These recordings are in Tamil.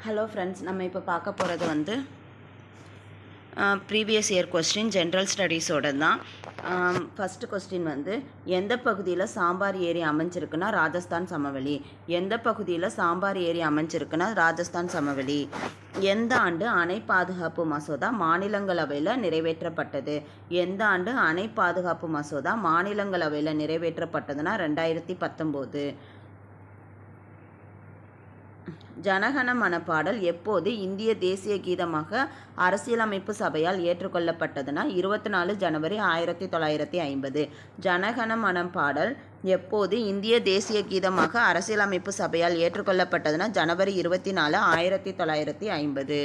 ஹலோ ஃப்ரெண்ட்ஸ், நம்ம இப்போ பார்க்க போகிறது வந்து ப்ரீவியஸ் இயர் கொஸ்டின் ஜென்ரல் ஸ்டடீஸோட தான். ஃபஸ்ட்டு கொஸ்டின் வந்து எந்த பகுதியில் சாம்பார் ஏரி அமைஞ்சிருக்குன்னா ராஜஸ்தான் சமவெளி. எந்த பகுதியில் சாம்பார் ஏரி அமைஞ்சிருக்குன்னா ராஜஸ்தான் சமவெளி. எந்த ஆண்டு அணை பாதுகாப்பு மசோதா மாநிலங்களவையில் நிறைவேற்றப்பட்டது? எந்த ஆண்டு அணை பாதுகாப்பு மசோதா மாநிலங்களவையில் நிறைவேற்றப்பட்டதுன்னா 2019. ஜனகணமன பாடல் எப்போது இந்திய தேசிய கீதமாக அரசியலமைப்பு சபையால் ஏற்றுக்கொள்ளப்பட்டதுன்னா 24 ஜனவரி 1950. ஜனகணமன பாடல் எப்போது இந்திய தேசிய கீதமாக அரசியலமைப்பு சபையால் ஏற்றுக்கொள்ளப்பட்டதுன்னா ஜனவரி 24, 1950.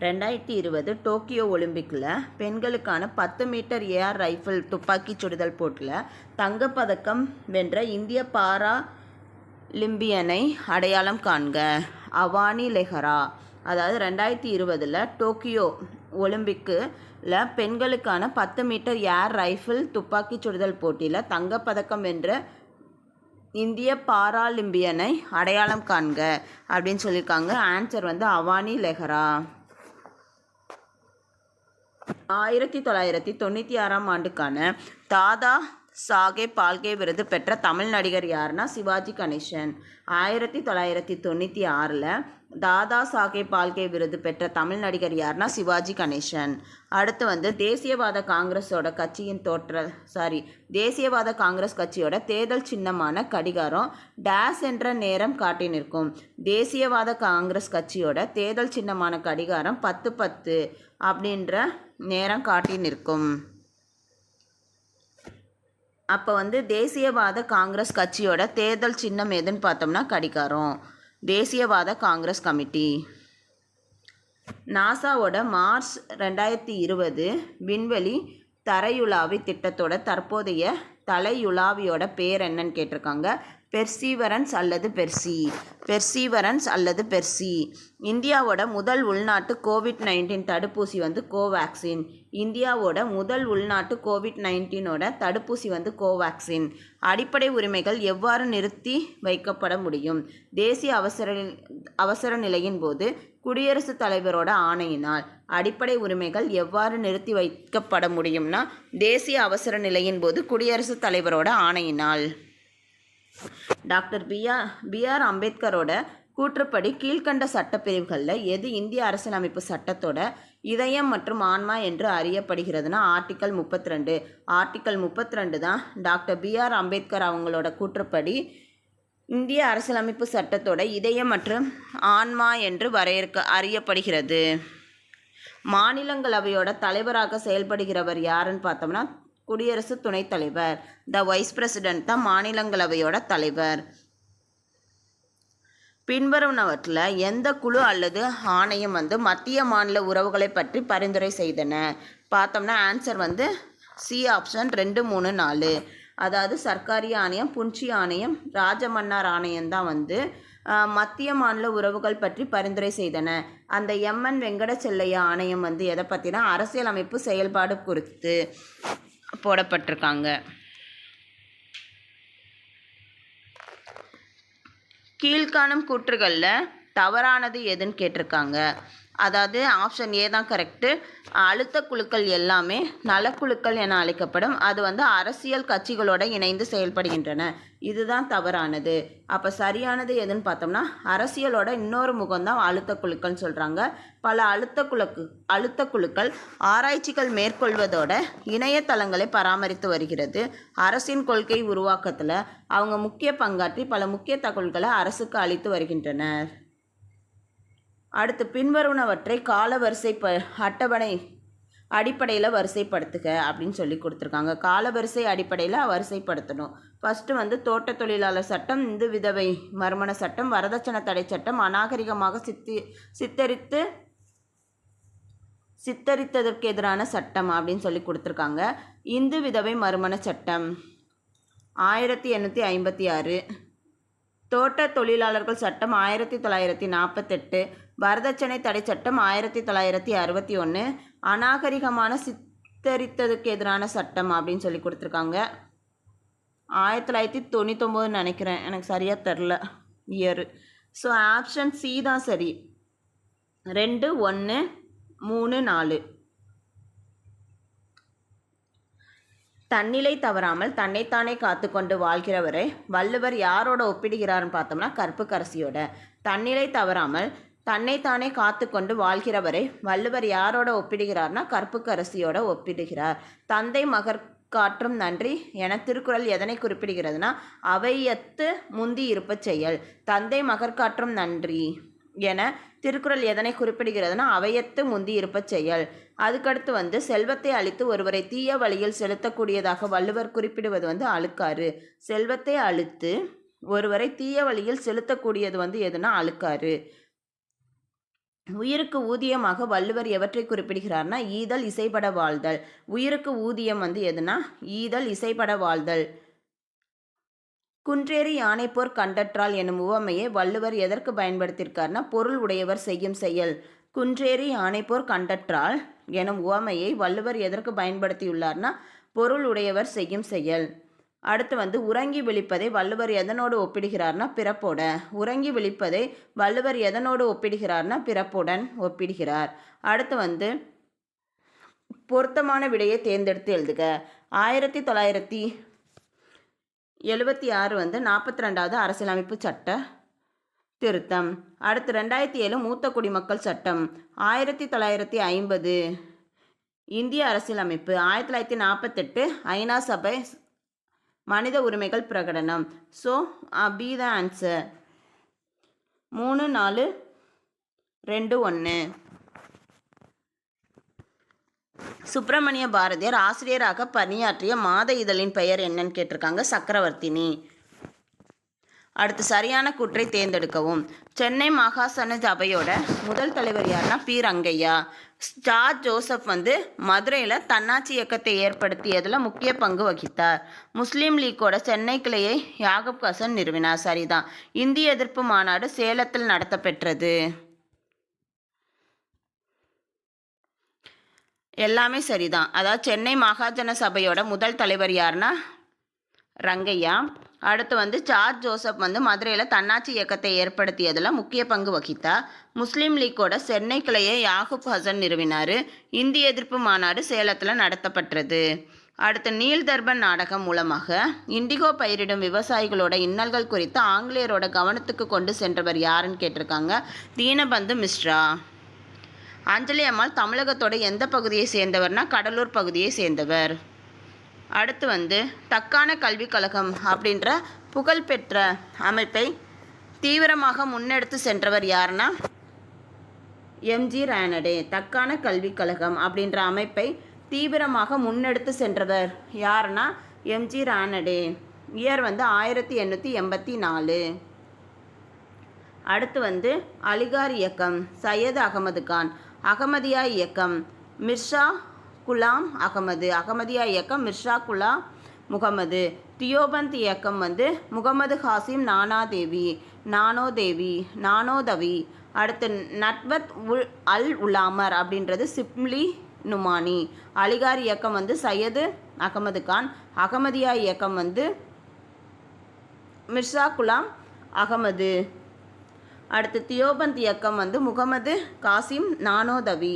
2020 டோக்கியோ ஒலிம்பிக்கில் பெண்களுக்கான 10 மீட்டர் ஏர் ரைஃபிள் துப்பாக்கி சுடுதல் போட்டியில் தங்கப்பதக்கம் வென்ற இந்திய பாரா லிம்பியனை அடையாளம் காண்க. அவானி லெஹரா. அதாவது 2020 டோக்கியோ ஒலிம்பிக்கில் பெண்களுக்கான 10 மீட்டர் ஏர் ரைஃபிள் துப்பாக்கி சுடுதல் போட்டியில் தங்கப்பதக்கம் வென்ற இந்திய பாராலிம்பியனை அடையாளம் காண்க அப்படின்னு சொல்லியிருக்காங்க. ஆன்சர் வந்து அவானி லெஹரா. 1996 ஆண்டுக்கான தாதா சாஹேப் பால்கே விருது பெற்ற தமிழ் நடிகர் யாருன்னா சிவாஜி கணேசன். 1996 தாதா சாஹேப் பால்கே விருது பெற்ற தமிழ் நடிகர் யாருன்னா சிவாஜி கணேசன். அடுத்து வந்து தேசியவாத காங்கிரஸ் கட்சியோட தேர்தல் சின்னமான கடிகாரம் டேஸ் என்ற நேரம் காட்டி நிற்கும். தேசியவாத காங்கிரஸ் கட்சியோட தேர்தல் சின்னமான கடிகாரம் 10:10 அப்படின்ற நேரம் காட்டி நிற்கும். அப்போ வந்து தேசியவாத காங்கிரஸ் கட்சியோட தேர்தல் சின்னம் எதுன்னு பார்த்தோம்னா கடிகாரம். தேசியவாத காங்கிரஸ் கமிட்டி. நாசாவோட மார்ச் 2020 விண்வெளி தரையுலாவி திட்டத்தோட தற்போதைய தலையுலாவியோட பேர் என்னன்னு கேட்டிருக்காங்க. பெர்சீவரன்ஸ் அல்லது பெர்சி. இந்தியாவோட முதல் உள்நாட்டு கோவிட்-19 தடுப்பூசி வந்து கோவேக்சின். இந்தியாவோட முதல் உள்நாட்டு கோவிட்-19 தடுப்பூசி வந்து கோவேக்சின். அடிப்படை உரிமைகள் எவ்வாறு நிறுத்தி வைக்கப்பட முடியும்? தேசிய அவசர நிலையின் போது குடியரசுத் தலைவரோட ஆணையினால். அடிப்படை உரிமைகள் எவ்வாறு நிறுத்தி வைக்கப்பட முடியும்னா தேசிய அவசர நிலையின் போது குடியரசுத் தலைவரோட ஆணையினால். Doctor B.R.. அம்பேத்கரோட கூற்றுப்படி கீழ்கண்ட சட்டப்பிரிவுகளில் எது இந்திய அரசியலமைப்பு சட்டத்தோட இதயம் மற்றும் ஆன்மா என்று அறியப்படுகிறதுனா ஆர்டிக்கல் 32. ஆர்டிக்கல் 32 தான் டாக்டர் பி.ஆர். அம்பேத்கர் அவங்களோட கூற்றுப்படி இந்திய அரசியலமைப்பு சட்டத்தோட இதயம் மற்றும் ஆன்மா என்று அறியப்படுகிறது. மாநிலங்களவையோட தலைவராக செயல்படுகிறவர் யாருன்னு பார்த்தோம்னா குடியரசு துணைத் தலைவர். த வைஸ் பிரசிடென்ட் தான் மாநிலங்களவையோட தலைவர். பின்வருவனவற்றில் எந்த குழு அல்லது ஆணையம் வந்து மத்திய மாநில உறவுகளை பற்றி பரிந்துரை செய்தன பார்த்தோம்னா ஆன்சர் வந்து சி ஆப்ஷன் 2, 3, 4. அதாவது சர்க்காரி ஆணையம், புன்ச்சி ஆணையம், ராஜமன்னார் ஆணையம் தான் வந்து மத்திய மாநில உறவுகள் பற்றி பரிந்துரை செய்தன. அந்த எம்.என். வெங்கடச்செல்லையா ஆணையம் வந்து எதை பற்றினா அரசியலமைப்பு செயல்பாடு குறித்து போடப்பட்டிருக்காங்க. கீழ்காணும் கூற்றுகளில் தவறானது எதுன்னு கேட்டிருக்காங்க. அதாவது ஆப்ஷன் ஏ தான் கரெக்டு. அழுத்த குழுக்கள் எல்லாமே நலக்குழுக்கள் என அழைக்கப்படும். அது வந்து அரசியல் கட்சிகளோட இணைந்து செயல்படுகின்றன. இதுதான் தவறானது. அப்போ சரியானது எதுன்னு பார்த்தோம்னா அரசியலோட இன்னொரு முகம்தான் அழுத்த குழுக்கள்னு சொல்கிறாங்க. பல அழுத்த குழுக்கள் ஆராய்ச்சிகள் மேற்கொள்வதோட இணையதளங்களை பராமரித்து வருகிறது. அரசின் கொள்கை உருவாக்கத்தில் அவங்க முக்கிய பங்காற்றி பல முக்கிய தகவல்களை அரசுக்கு அளித்து வருகின்றனர். அடுத்து பின்வருவனவற்றை காலவரிசை அட்டவணை அடிப்படையில் வரிசைப்படுத்துக அப்படின்னு சொல்லி கொடுத்துருக்காங்க. காலவரிசை அடிப்படையில் வரிசைப்படுத்தணும். ஃபஸ்ட்டு வந்து தோட்ட தொழிலாளர் சட்டம், இந்து விதவை மறுமண சட்டம், வரதட்சணை தடை சட்டம், அநாகரிகமாக சித்தரித்ததற்கு எதிரான சட்டம் அப்படின்னு சொல்லி கொடுத்துருக்காங்க. இந்து விதவை மறுமண சட்டம் 1856. தோட்ட தொழிலாளர்கள் சட்டம் 1948. வரதட்சணை தடை சட்டம் 1961. அநாகரிகமான சித்தரித்ததுக்கு எதிரான சட்டம் அப்படின்னு சொல்லி கொடுத்துருக்காங்க 1999 நினைக்கிறேன், எனக்கு சரியாக தெரில இயரு. ஸோ ஆப்ஷன் சி தான் சரி. 2, 1, 3, 4. தன்னிலை தவறாமல் தன்னைத்தானே காத்து கொண்டு வாழ்கிறவரை வள்ளுவர் யாரோட ஒப்பிடுகிறார்னு பார்த்தோம்னா கற்புக்கரசியோட. தன்னிலை தவறாமல் தன்னைத்தானே காத்து கொண்டு வாழ்கிறவரை வள்ளுவர் யாரோட ஒப்பிடுகிறார்னா கற்புக்கரசியோட ஒப்பிடுகிறார். தந்தை மகர் காற்றும் நன்றி என திருக்குறள் எதனை குறிப்பிடுகிறதுனா அவையத்து முந்தி இருப்ப செயல். தந்தை மகர் காற்றும் நன்றி என திருக்குறள் எதனை குறிப்பிடுகிறதுனா அவையத்து முந்தி இருப்ப செயல். அதுக்கடுத்து செல்வத்தை அழித்து ஒருவரை தீய வழியில் செலுத்தக்கூடியதாக வள்ளுவர் குறிப்பிடுவது அழுக்காறு. செல்வத்தை அழித்து ஒருவரை தீய வழியில் செலுத்தக்கூடியது எதுனா அழுக்காறு. உயிருக்கு ஊதியமாக வள்ளுவர் எவற்றை குறிப்பிடுகிறார்னா ஈதல் இசைப்பட வாழ்தல். உயிருக்கு ஊதியம் எதுனா ஈதல் இசைப்பட வாழ்தல். குன்றேறி யானைப்போர் கண்டற்றால் எனும் உவமையை வள்ளுவர் எதற்கு பயன்படுத்தியிருக்காருனா பொருள் உடையவர் செய்யும் செயல். குன்றேறி யானைப்போர் கண்டற்றால் எனும் உவமையை வள்ளுவர் எதற்கு பயன்படுத்தியுள்ளார்னா பொருள் உடையவர் செய்யும் செயல். அடுத்து உறங்கி விழிப்பதை வள்ளுவர் எதனோடு ஒப்பிடுகிறார்னா பிறப்போட. உறங்கி விழிப்பதை வள்ளுவர் எதனோடு ஒப்பிடுகிறார்னா பிறப்புடன் ஒப்பிடுகிறார். அடுத்து பொருத்தமான விடையை தேர்ந்தெடுத்து எழுதுக. 1976 42வது அரசியலமைப்பு சட்ட திருத்தம். அடுத்து 2007 மூத்த குடிமக்கள் சட்டம். 1950 இந்திய அரசியலமைப்பு. 1948 ஐநா சபை மனித உரிமைகள் பிரகடனம். So B the answer. 3, 4, 2, 1. Subramania Bharathiyar ஆசிரியராக பணியாற்றிய மாத இதழின் பெயர் என்னன்னு கேட்டிருக்காங்க. சக்கரவர்த்தினி. அடுத்து சரியான கூற்றை தேர்ந்தெடுக்கவும். சென்னை மாகாண சபையோட முதல் தலைவர் யாருன்னா பி ரங்கையா. ஜார்ஜ் ஜோசப் மதுரையில் தன்னாட்சி இயக்கத்தை ஏற்படுத்தியதில் முக்கிய பங்கு வகித்தார். முஸ்லீம் லீக்கோட சென்னை கிளையை யாகப் ஹசன் நிறுவினார். சரிதான். இந்திய எதிர்ப்பு மாநாடு சேலத்தில் நடத்தப்பெற்றது. எல்லாமே சரிதான். அதாவது சென்னை மாகாண சபையோட முதல் தலைவர் யாருன்னா ரங்கையா. அடுத்து ஜார்ஜ் ஜோசப் மதுரையில் தன்னாட்சி இயக்கத்தை ஏற்படுத்தியதில் முக்கிய பங்கு வகித்தார். முஸ்லீம் லீக்கோட சென்னை கிளையை யாகூப் ஹசன் நிறுவினார். இந்திய எதிர்ப்பு மாநாடு சேலத்தில் நடத்தப்பட்டது. அடுத்து நீல் தர்பன் நாடகம் மூலமாக இண்டிகோ பயிரிடும் விவசாயிகளோட இன்னல்கள் குறித்து ஆங்கிலேயரோட கவனத்துக்கு கொண்டு சென்றவர் யாருன்னு கேட்டிருக்காங்க. தீனபந்து மிஸ்ரா. அஞ்சலி அம்மாள் தமிழகத்தோட எந்த பகுதியை சேர்ந்தவர்னா கடலூர் பகுதியை சேர்ந்தவர். அடுத்து தக்கான கல்விக் கழகம் அப்படின்ற புகழ்பெற்ற அமைப்பை தீவிரமாக முன்னெடுத்து சென்றவர் யாருன்னா எம்ஜி ரானடே. தக்கான கல்விக் கழகம் அப்படின்ற அமைப்பை தீவிரமாக முன்னெடுத்து சென்றவர் யாருன்னா எம்ஜி ரானடே. இயர் 1884. அடுத்து அலிகார் இயக்கம் சையது அகமது கான். அகமதியா இயக்கம் மிர்சா குலாம் அகமது. அகமதியா இயக்கம் மிர்சா குலாம் முகமது. தியோபந்த் இயக்கம் முகமது ஹாசிம் நானோதவி. அடுத்து நட்வத் அல் உலாமர் அப்படின்றது சிப்லி நுமானி. அலிகார் இயக்கம் சையது அகமது கான். அகமதியா இயக்கம் மிர்சா குலாம் அகமது. அடுத்து தியோபந்த் இயக்கம் முகமது காசிம் நானோதவி.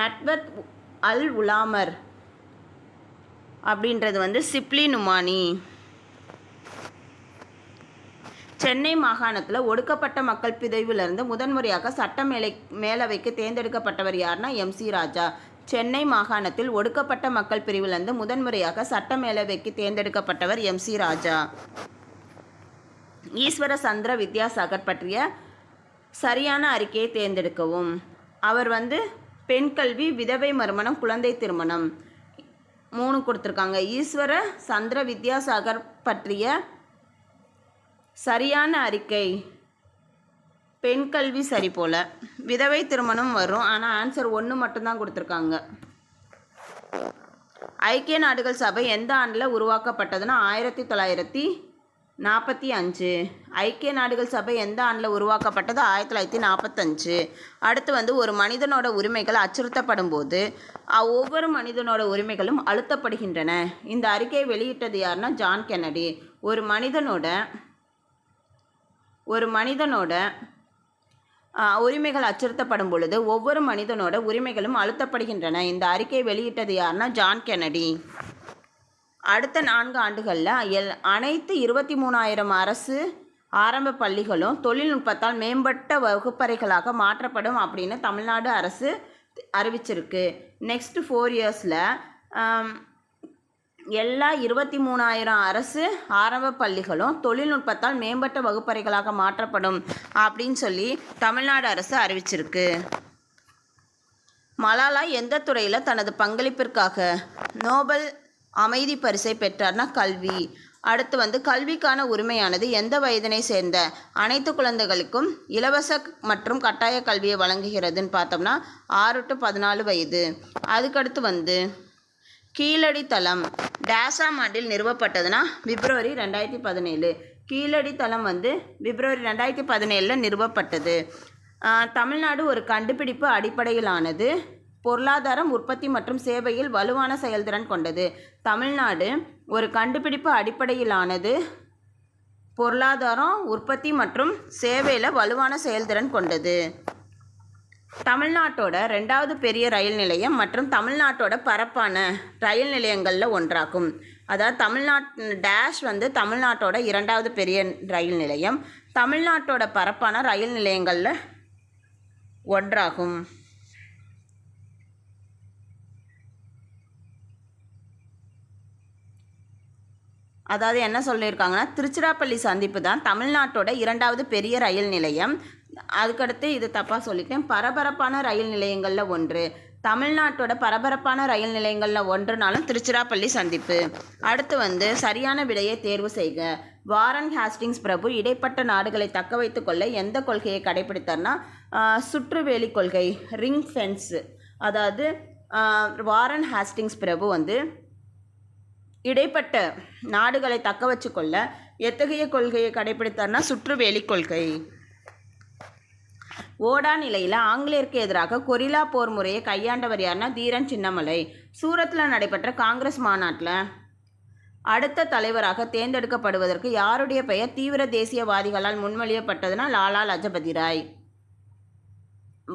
நட்வத் அல் உலாமர் அப்படின்றது சிப்லி நுமானி. சென்னை மாகாணத்தில் ஒடுக்கப்பட்ட மக்கள் பிரிவிலிருந்து முதன்முறையாக சட்ட மேலவைக்கு தேர்ந்தெடுக்கப்பட்டவர் யாருன்னா எம்சி ராஜா. சென்னை மாகாணத்தில் ஒடுக்கப்பட்ட மக்கள் பிரிவிலிருந்து முதன்முறையாக சட்ட மேலவைக்கு தேர்ந்தெடுக்கப்பட்டவர் எம்சி ராஜா. ஈஸ்வர சந்திர வித்யாசாகர் பற்றிய சரியான அறிக்கையை தேர்ந்தெடுக்கவும். அவர் பெண் கல்வி, விதவை மறுமணம், குழந்தை திருமணம் 3 கொடுத்துருக்காங்க. ஈஸ்வர சந்திர வித்யாசாகர் பற்றிய சரியான அறிக்கை பெண் கல்வி சரி போல். விதவை திருமணம் வரும், ஆனால் ஆன்சர் 1 மட்டும்தான் கொடுத்துருக்காங்க. ஐக்கிய நாடுகள் சபை எந்த ஆண்டில் உருவாக்கப்பட்டதுன்னா 1945. ஐக்கிய நாடுகள் சபை எந்த ஆண்டில் உருவாக்கப்பட்டது 1945. அடுத்து ஒரு மனிதனோட உரிமைகள் அச்சுறுத்தப்படும் போது ஒவ்வொரு மனிதனோட உரிமைகளும் அழுத்தப்படுகின்றன. இந்த அறிக்கையை வெளியிட்டது யாருன்னா ஜான் கென்னடி. ஒரு மனிதனோட உரிமைகள் அச்சுறுத்தப்படும் பொழுது ஒவ்வொரு மனிதனோட உரிமைகளும் அழுத்தப்படுகின்றன. இந்த அறிக்கையை வெளியிட்டது யாருன்னா ஜான் கென்னடி. அடுத்த 4 ஆண்டுகளில் அனைத்து 23,000 அரசு ஆரம்ப பள்ளிகளும் தொழில்நுட்பத்தால் மேம்பட்ட வகுப்பறைகளாக மாற்றப்படும் அப்படின்னு தமிழ்நாடு அரசு அறிவிச்சிருக்கு. நெக்ஸ்ட் 4 இயர்ஸில் எல்லா 23,000 அரசு ஆரம்ப பள்ளிகளும் தொழில்நுட்பத்தால் மேம்பட்ட வகுப்பறைகளாக மாற்றப்படும் அப்படின்னு சொல்லி தமிழ்நாடு அரசு அறிவிச்சிருக்கு. மலாலா எந்த துறையில் தனது பங்களிப்பிற்காக நோபல் அமைதி பரிசை பெற்றார்னா கல்வி. அடுத்து கல்விக்கான உரிமையானது எந்த வயதினை சேர்ந்த அனைத்து குழந்தைகளுக்கும் இலவச மற்றும் கட்டாய கல்வியை வழங்குகிறதுன்னு பார்த்தோம்னா 6 to 14 வயது. அதுக்கடுத்து கீழடி தளம் டேசாம் ஆண்டில் நிறுவப்பட்டதுன்னா பிப்ரவரி 2017. கீழடி தளம் பிப்ரவரி 2017 நிறுவப்பட்டது. தமிழ்நாடு ஒரு கண்டுபிடிப்பு அடிப்படையிலானது, பொருளாதாரம், உற்பத்தி மற்றும் சேவையில் வலுவான செயல்திறன் கொண்டது. தமிழ்நாடு ஒரு கண்டுபிடிப்பு அடிப்படையிலானது, பொருளாதாரம், உற்பத்தி மற்றும் சேவையில் வலுவான செயல்திறன் கொண்டது. தமிழ்நாட்டோட 2வது பெரிய ரயில் நிலையம் மற்றும் தமிழ்நாட்டோட பரப்பான ரயில் நிலையங்களில் ஒன்றாகும். அதாவது தமிழ்நாட்டோட 2வது பெரிய ரயில் நிலையம், தமிழ்நாட்டோட பரப்பான ரயில் நிலையங்களில் ஒன்றாகும். அதாவது என்ன சொல்லியிருக்காங்கன்னா, திருச்சிராப்பள்ளி சந்திப்பு தான் தமிழ்நாட்டோட 2வது பெரிய ரயில் நிலையம். அதுக்கடுத்து இது தப்பாக சொல்லிட்டேன், பரபரப்பான ரயில் நிலையங்களில் ஒன்று. தமிழ்நாட்டோட பரபரப்பான ரயில் நிலையங்களில் ஒன்றுனாலும் திருச்சிராப்பள்ளி சந்திப்பு. அடுத்து சரியான விடையை தேர்வு செய்க. வாரன் ஹேஸ்டிங்ஸ் பிரபு இடைப்பட்ட நாடுகளை தக்க வைத்து கொள்ள எந்த கொள்கையை கடைபிடித்தார்னா சுற்றுவேலி கொள்கை, ரிங் ஃபென்ஸ். அதாவது வாரன் ஹேஸ்டிங்ஸ் பிரபு இடைப்பட்ட நாடுகளை தக்க வச்சு கொள்ள எத்தகைய கொள்கையை கடைபிடித்தார்னா சுற்றுவேலி கொள்கை. ஓடா நிலையில் ஆங்கிலேயருக்கு எதிராக கொரில்லா போர் முறையை கையாண்டவர் யாருன்னா தீரன் சின்னமலை. சூரத்தில் நடைபெற்ற காங்கிரஸ் மாநாட்டில் அடுத்த தலைவராக தேர்ந்தெடுக்கப்படுவதற்கு யாருடைய பெயர் தீவிர தேசியவாதிகளால் முன்மொழியப்பட்டதுன்னா லாலா லஜபதி ராய்.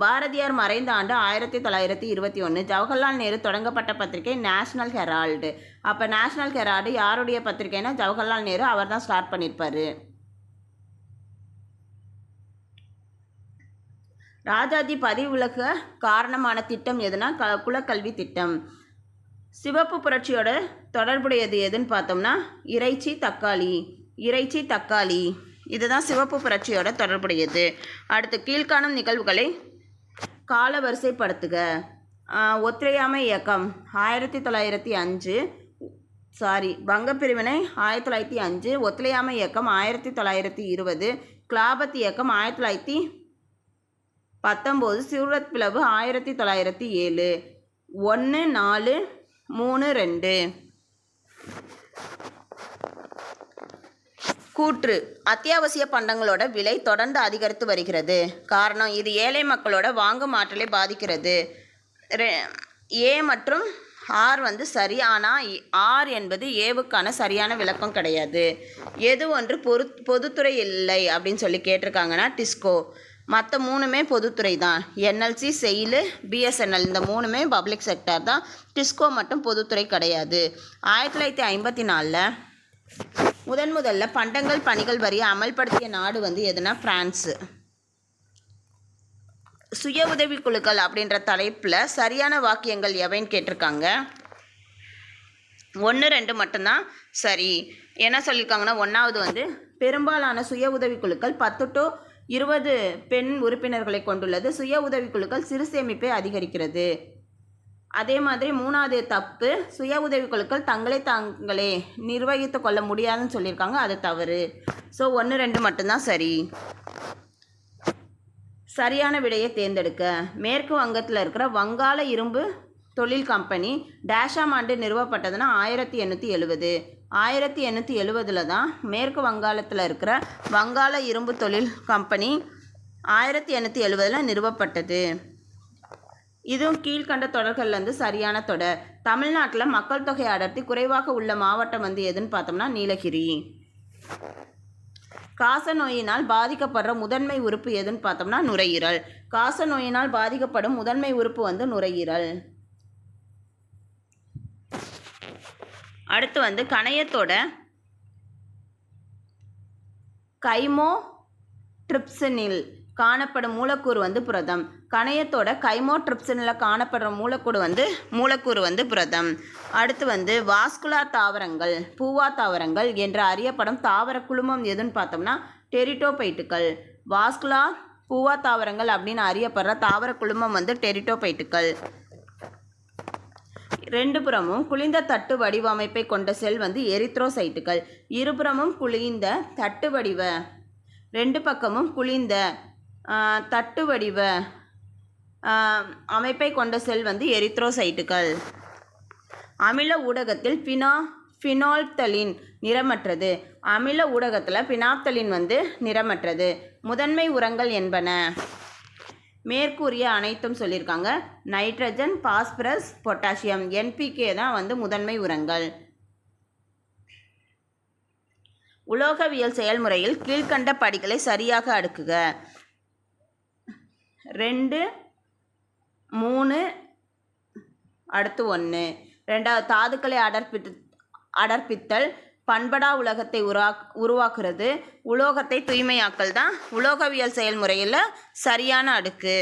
பாரதியார் மறைந்த ஆண்டு 1921. ஜவஹர்லால் நேரு தொடங்கப்பட்ட பத்திரிகை நேஷனல் ஹெரால்டு. அப்போ நேஷனல் ஹெரால்டு யாருடைய பத்திரிகைனா ஜவஹர்லால் நேரு, அவர் தான் ஸ்டார்ட் பண்ணியிருப்பார். ராஜாஜி பதவி விலக காரணமான திட்டம் எதுனா குலக்கல்வி திட்டம். சிவப்பு புரட்சியோட தொடர்புடையது எதுன்னு பார்த்தோம்னா இறைச்சி தக்காளி. இதுதான் சிவப்பு புரட்சியோட தொடர்புடையது. அடுத்து கீழ்காணும் நிகழ்வுகளை காலவரிசைப்படுத்துக. ஒத்துழையாமை இயக்கம் 1905, வங்கப்பிரிவினை 1905, ஒத்துழையாமை இயக்கம் 1920, கிலாபத் இயக்கம் 1919, சூரத் பிளவு 1907. 1, 4, 3, 2. கூற்று: அத்தியாவசிய பண்டங்களோட விலை தொடர்ந்து அதிகரித்து வருகிறது. காரணம்: இது ஏழை மக்களோட வாங்கும் ஆற்றலை பாதிக்கிறது. ஏ மற்றும் ஆர் சரி, ஆனால் ஆர் என்பது ஏவுக்கான சரியான விளக்கம் கிடையாது. எது ஒன்று பொதுத்துறை இல்லை அப்படின்னு சொல்லி கேட்டிருக்காங்கன்னா டிஸ்கோ. மற்ற 3மே பொதுத்துறை தான். என்எல்சி, செயில், பிஎஸ்என்எல் இந்த 3மே பப்ளிக் செக்டார் தான். டிஸ்கோ மட்டும் பொதுத்துறை கிடையாது. 1954 முதல்ல பண்டங்கள் பணிகள் வரியை அமல்படுத்திய நாடு எதுனா பிரான்ஸு. சுய உதவி குழுக்கள் அப்படின்ற தலைப்பில் சரியான வாக்கியங்கள் எவைன்னு கேட்டிருக்காங்க. 1, 2 மட்டும்தான் சரி. என்ன சொல்லியிருக்காங்கன்னா, 1வது பெரும்பாலான சுய உதவி குழுக்கள் 10 to 20 பெண் உறுப்பினர்களை கொண்டுள்ளது. சுய உதவி குழுக்கள் சிறு சேமிப்பை அதிகரிக்கிறது. அதே மாதிரி 3வது தப்பு, சுய உதவி குழுக்கள் தாங்களே நிர்வகித்து கொள்ள முடியாதுன்னு சொல்லியிருக்காங்க, அது தவறு. ஸோ 1, 2 மட்டும்தான் சரி. சரியான விடையை தேர்ந்தெடுக்க. மேற்கு வங்கத்தில் இருக்கிற வங்காள இரும்பு தொழில் கம்பெனி டேஷாம் ஆண்டு நிறுவப்பட்டதுன்னா 1870. 1870 தான் மேற்கு வங்காளத்தில் இருக்கிற வங்காள இரும்பு தொழில் கம்பெனி 1870 நிறுவப்பட்டது. இதுவும் கீழ்கண்ட தொடர்கள்லேருந்து சரியான தொடர். தமிழ்நாட்டில் மக்கள் தொகை அடர்த்தி குறைவாக உள்ள மாவட்டம் எதுன்னு பார்த்தோம்னா நீலகிரி. காச நோயினால் பாதிக்கப்படுற முதன்மை உறுப்பு எதுன்னு பார்த்தோம்னா நுரையீரல். காச நோயினால் பாதிக்கப்படும் முதன்மை உறுப்பு வந்து நுரையீரல். அடுத்து வந்து கணையத்தோட கைமோட்ரிப்சினில் காணப்படும் மூலக்கூறு வந்து புரதம். கணையத்தோட கைமோட்ரிப்சினில் காணப்படுற மூலக்கூறு வந்து புரதம். அடுத்து வந்து வாஸ்குலார் தாவரங்கள், பூவா தாவரங்கள் என்று அறியப்படும் தாவர குழுமம் எதுன்னு பார்த்தோம்னா டெரிட்டோபைட்டுகள். வாஸ்குலார் பூவா தாவரங்கள் அப்படின்னு அறியப்படுற தாவர குழுமம் வந்து டெரிட்டோபைட்டுகள். ரெண்டு புறமும் குளிர்ந்த தட்டு வடிவமைப்பை கொண்ட செல் வந்து எரித்ரோசைட்டுகள். இருபுறமும் குளிர்ந்த தட்டு வடிவ ரெண்டு பக்கமும் குளிர்ந்த தட்டு வடிவ அமைப்பை கொண்ட செல் வந்து எரித்ரோசைட்டுகள். அமில ஊடகத்தில் பினால்ப்தலின் நிறமற்றது. அமில ஊடகத்தில் பினாப்தலின் வந்து நிறமற்றது. முதன்மை உரங்கள் என்பன மேற்கூறிய அனைத்தும் சொல்லியிருக்காங்க. நைட்ரஜன், பாஸ்பரஸ், பொட்டாசியம், NPK தான் வந்து முதன்மை உரங்கள். உலோகவியல் செயல்முறையில் கீழ்கண்ட படிகளை சரியாக அடுக்குக. 2, 3, அடுத்து 1. ரெண்டாவது தாதுக்களை அடர்ப்பித்தல் பண்படா உலகத்தை உருவாக்குறது. உலோகத்தை தூய்மையாக்கல் தான் உலோகவியல் செயல்முறையில் சரியான அடுக்கு.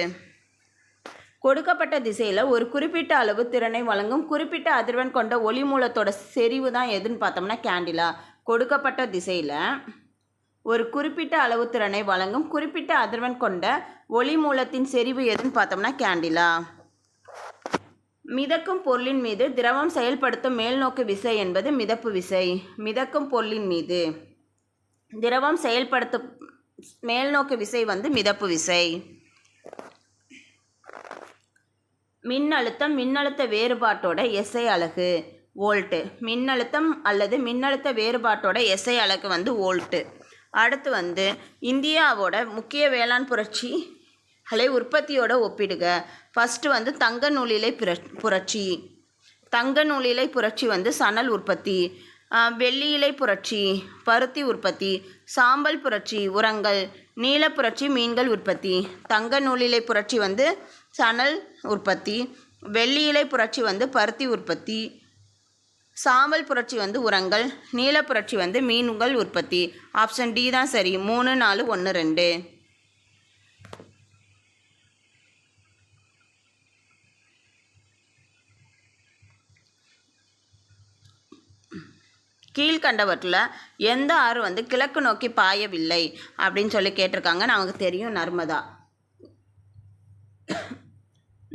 கொடுக்கப்பட்ட திசையில் ஒரு குறிப்பிட்ட அளவு திறனை வழங்கும் குறிப்பிட்ட அதிர்வெண் கொண்ட ஒளி மூலத்தோட செறிவு தான் எதுன்னு பார்த்தோம்னா கேண்டிலா. கொடுக்கப்பட்ட திசையில் ஒரு குறிப்பிட்ட அளவு திறனை வழங்கும் குறிப்பிட்ட அதிர்வெண் கொண்ட ஒளி மூலத்தின் செறிவு எதுன்னு பார்த்தோம்னா கேண்டிலா. மிதக்கும் பொருளின் மீது திரவம் செயல்படுத்தும் மேல்நோக்கு விசை என்பது மிதப்பு விசை. மிதக்கும் பொருளின் மீது திரவம் செயல்படுத்தும் மேல்நோக்கு விசை வந்து மிதப்பு விசை. மின்னழுத்தம் மின்னழுத்த வேறுபாட்டோட SI அலகு வோல்ட்டு. மின்னழுத்தம் அல்லது மின்னழுத்த வேறுபாட்டோட SI அலகு வந்து வோல்ட்டு. அடுத்து வந்து இந்தியாவோட முக்கிய வேளாண் உற்பத்தியோட ஒப்பிடுக. ஃபஸ்ட்டு வந்து தங்க நூலிலை புரட்சி. தங்க நூலிலை புரட்சி வந்து சணல் உற்பத்தி. வெள்ளியிலை புரட்சி பருத்தி உற்பத்தி. சாம்பல் புரட்சி உரங்கள். நீல புரட்சி மீன்கள் உற்பத்தி. தங்க நூலிலை புரட்சி வந்து சணல் உற்பத்தி. வெள்ளியிலை புரட்சி வந்து பருத்தி உற்பத்தி. சாம்பல் புரட்சி வந்து உரங்கள். நீல புரட்சி வந்து மீன்கள் உற்பத்தி. ஆப்ஷன் டி தான் சரி. 3, 4, 1, 2. கீழ்கண்டவற்றில் எந்த ஆறு வந்து கிழக்கு நோக்கி பாயவில்லை அப்படின்னு சொல்லி கேட்டிருக்காங்க. நமக்கு தெரியும்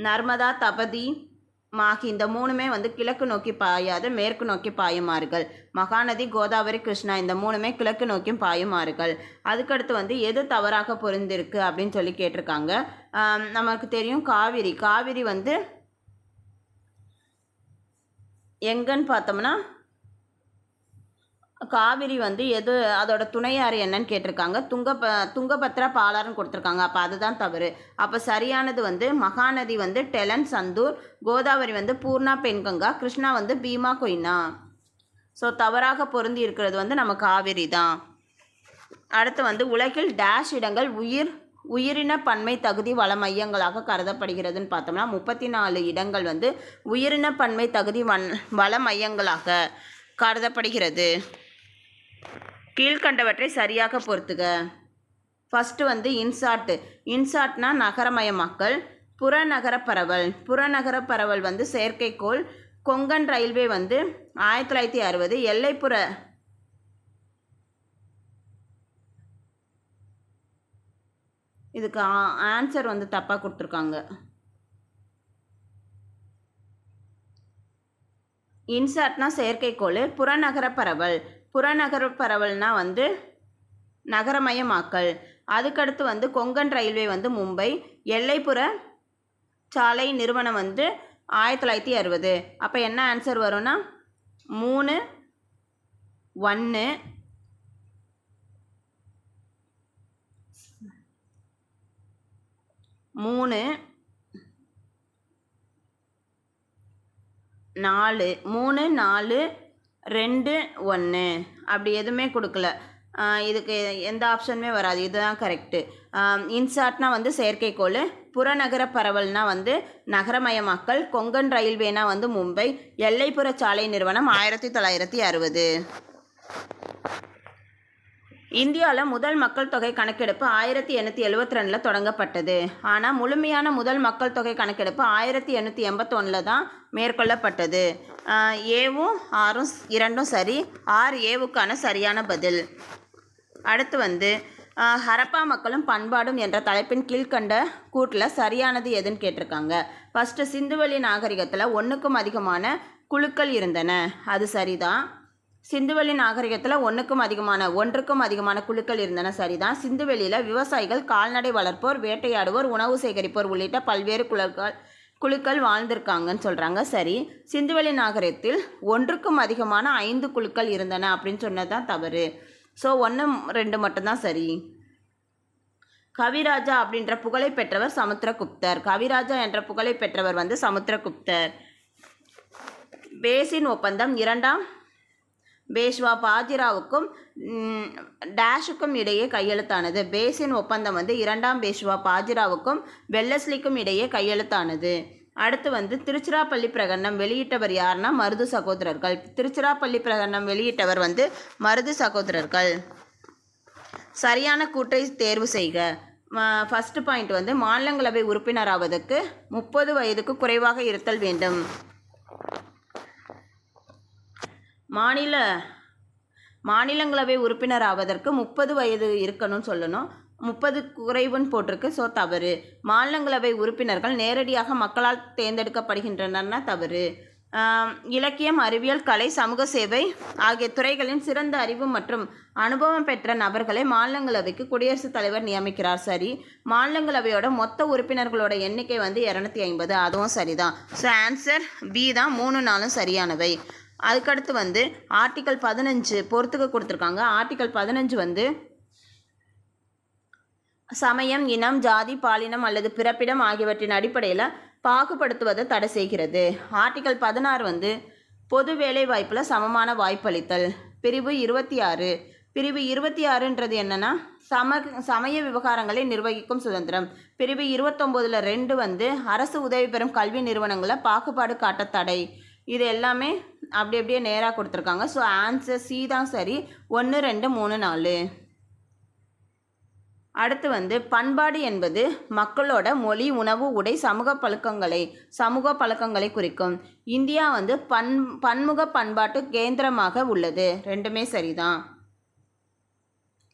நர்மதா, தபதி, மாகி இந்த 3மே வந்து கிழக்கு நோக்கி பாயாத மேற்கு நோக்கி பாயும் ஆறுகள். மகாநதி, கோதாவரி, கிருஷ்ணா இந்த 3மே கிழக்கு நோக்கி பாயும் ஆறுகள். அதுக்கடுத்து வந்து எது தவறாக பொருந்திருக்கு அப்படின்னு சொல்லி கேட்டிருக்காங்க. நமக்கு தெரியும் காவிரி வந்து எங்கன்னு பார்த்தோம்னா காவிரி வந்து எது அதோட துணையாறு என்னன்னு கேட்டிருக்காங்க. துங்கபத்ரா பாலாறுன்னு கொடுத்துருக்காங்க. அப்போ அதுதான் தவறு. அப்போ சரியானது வந்து மகாநதி வந்து டெலன் சந்தூர், கோதாவரி வந்து பூர்ணா பென்கங்கா, கிருஷ்ணா வந்து பீமா கொய்னா. ஸோ தவறாக பொருந்தி இருக்கிறது வந்து நம்ம காவிரி தான். அடுத்து வந்து உலகில் டேஷ் இடங்கள் உயிரின பன்மை தகுதி வள மையங்களாக கருதப்படுகிறதுன்னு பார்த்தோம்னா 34 இடங்கள் வந்து உயிரின பன்மை தகுதி வள மையங்களாக கருதப்படுகிறது. கீழ்கண்டவற்றை சரியாக பொறுத்துக. ஃபஸ்ட்டு வந்து இன்சாட்னா நகரமயமாக்கல். புறநகர பரவல் வந்து செயற்கைக்கோள். கொங்கன் ரயில்வே வந்து 1960. எல்லைப்புற இதுக்கு ஆன்சர் வந்து தப்பாக கொடுத்துருக்காங்க. இன்சாட்னா செயற்கைக்கோள். புறநகர பரவல்னா வந்து நகரமயமாக்கல். அதுக்கடுத்து வந்து கொங்கன் ரயில்வே வந்து மும்பை. எல்லைப்புற சாலை நிறுவனம் வந்து 1960. அப்போ என்ன ஆன்சர் வரும்னா 3, 1, 3, 4, 2, 1 அப்படி எதுவுமே கொடுக்கல. இதுக்கு எந்த ஆப்ஷனுமே வராது, இதுதான் கரெக்டு. இன்சாட்னா வந்து செயற்கைக்கோள், புறநகர பரவல்னா வந்து நகரமயமாக்கல், கொங்கன் ரயில்வேனா வந்து மும்பை, எல்லைப்புற சாலை நிறுவனம் 1960. இந்தியாவில் முதல் மக்கள் தொகை கணக்கெடுப்பு 1872 தொடங்கப்பட்டது. ஆனால் முழுமையான முதல் மக்கள் தொகை கணக்கெடுப்பு 1881 தான் மேற்கொள்ளப்பட்டது. ஏவும் ஆரும் இரண்டும் சரி. ஆர் ஏவுக்கான சரியான பதில். அடுத்து வந்து ஹரப்பா மக்களும் பண்பாடும் என்ற தலைப்பின் கீழ்கண்ட கூட்டில் சரியானது எதுன்னு கேட்டிருக்காங்க. ஃபஸ்ட்டு சிந்துவெளி நாகரிகத்தில் ஒன்றுக்கும் அதிகமான குழுக்கள் இருந்தன, அது சரிதான். சிந்துவெளி நாகரிகத்தில் ஒன்றுக்கும் அதிகமான குழுக்கள் இருந்தன, சரிதான். சிந்துவெளியில் விவசாயிகள், கால்நடை வளர்ப்போர், வேட்டையாடுவோர், உணவு சேகரிப்போர் உள்ளிட்ட பல்வேறு குழுக்கள் வாழ்ந்திருக்காங்கன்னு சொல்கிறாங்க, சரி. சிந்துவெளி நாகரிகத்தில் ஒன்றுக்கும் அதிகமான 5 குழுக்கள் இருந்தன அப்படின்னு சொன்னது தான் தவறு. ஸோ 1, 2 மட்டும்தான் சரி. கவிராஜா அப்படின்ற புகழை பெற்றவர் சமுத்திரகுப்தர். கவிராஜா என்ற புகழை பெற்றவர் வந்து சமுத்திரகுப்தர். பேசின் ஒப்பந்தம் 2ஆம் பேஷ்வா பாஜிராவுக்கும் டேஷுக்கும் இடையே கையெழுத்தானது. பேசின் ஒப்பந்தம் வந்து 2ஆம் பேஷ்வா பாஜிராவுக்கும் வெல்லஸ்லிக்கும் இடையே கையெழுத்தானது. அடுத்து வந்து திருச்சிராப்பள்ளி பிரகடனம் வெளியிட்டவர் யாருன்னா மருது சகோதரர்கள். திருச்சிராப்பள்ளி பிரகடனம் வெளியிட்டவர் வந்து மருது சகோதரர்கள். சரியான கூற்றை தேர்வு செய்க. ஃபஸ்ட்டு பாயிண்ட் வந்து மாநிலங்களவை உறுப்பினராவதற்கு 30 வயதுக்கு குறைவாக இருத்தல் வேண்டும். மாநிலங்களவை உறுப்பினர் ஆவதற்கு 30 வயது இருக்கணும்னு சொல்லணும். 30 குறைவுன்னு போட்டிருக்கு, ஸோ தவறு. மாநிலங்களவை உறுப்பினர்கள் நேரடியாக மக்களால் தேர்ந்தெடுக்கப்படுகின்றனர்னா தவறு. இலக்கியம், அறிவியல், கலை, சமூக சேவை ஆகிய துறைகளின் சிறந்த அறிவு மற்றும் அனுபவம் பெற்ற நபர்களை மாநிலங்களவைக்கு குடியரசுத் தலைவர் நியமிக்கிறார், சரி. மாநிலங்களவையோட மொத்த உறுப்பினர்களோட எண்ணிக்கை வந்து 250, அதுவும் சரிதான். ஸோ ஆன்சர் பி தான், 3 4 சரியானவை. அதுக்கடுத்து வந்து ஆர்டிக்கல் 15 பொறுத்துக்க கொடுத்துருக்காங்க. ஆர்டிக்கல் 15 வந்து சமயம், இனம், ஜாதி, பாலினம் அல்லது பிறப்பிடம் ஆகியவற்றின் அடிப்படையில் பாகுபடுத்துவதை தடை செய்கிறது. ஆர்டிக்கல் 16 வந்து பொது வேலை வாய்ப்பில் சமமான வாய்ப்பளித்தல். பிரிவு 26. பிரிவு 26ன்றது என்னென்னா சமய விவகாரங்களை நிர்வகிக்கும் சுதந்திரம். பிரிவு 29ல் 2 வந்து அரசு உதவி பெறும் கல்வி நிறுவனங்களில் பாகுபாடு காட்ட தடை. இது எல்லாமே அப்படியே நேராக கொடுத்துருக்காங்க. ஸோ ஆன்சர் சி தான் சரி. 1 2 3 4. அடுத்து வந்து பண்பாடு என்பது மக்களோட மொழி, உணவு, உடை, சமூக பழக்கங்களை குறிக்கும். இந்தியா வந்து பன்முக பண்பாட்டு கேந்திரமாக உள்ளது, ரெண்டுமே சரிதான்.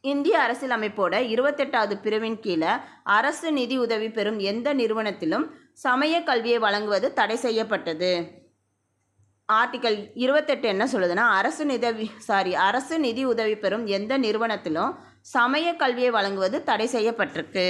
இந்திய அரசியலமைப்போட 28வது பிரிவின் கீழே அரசு நிதி உதவி பெறும் எந்த நிறுவனத்திலும் சமய கல்வியை வழங்குவது தடை செய்யப்பட்டது. ஆர்டிக்கல் 28 என்ன சொல்லுதுன்னா அரசு நிதி உதவி பெறும் எந்த நிறுவனத்திலும் சமய கல்வியை வழங்குவது தடை செய்யப்பட்டிருக்கு.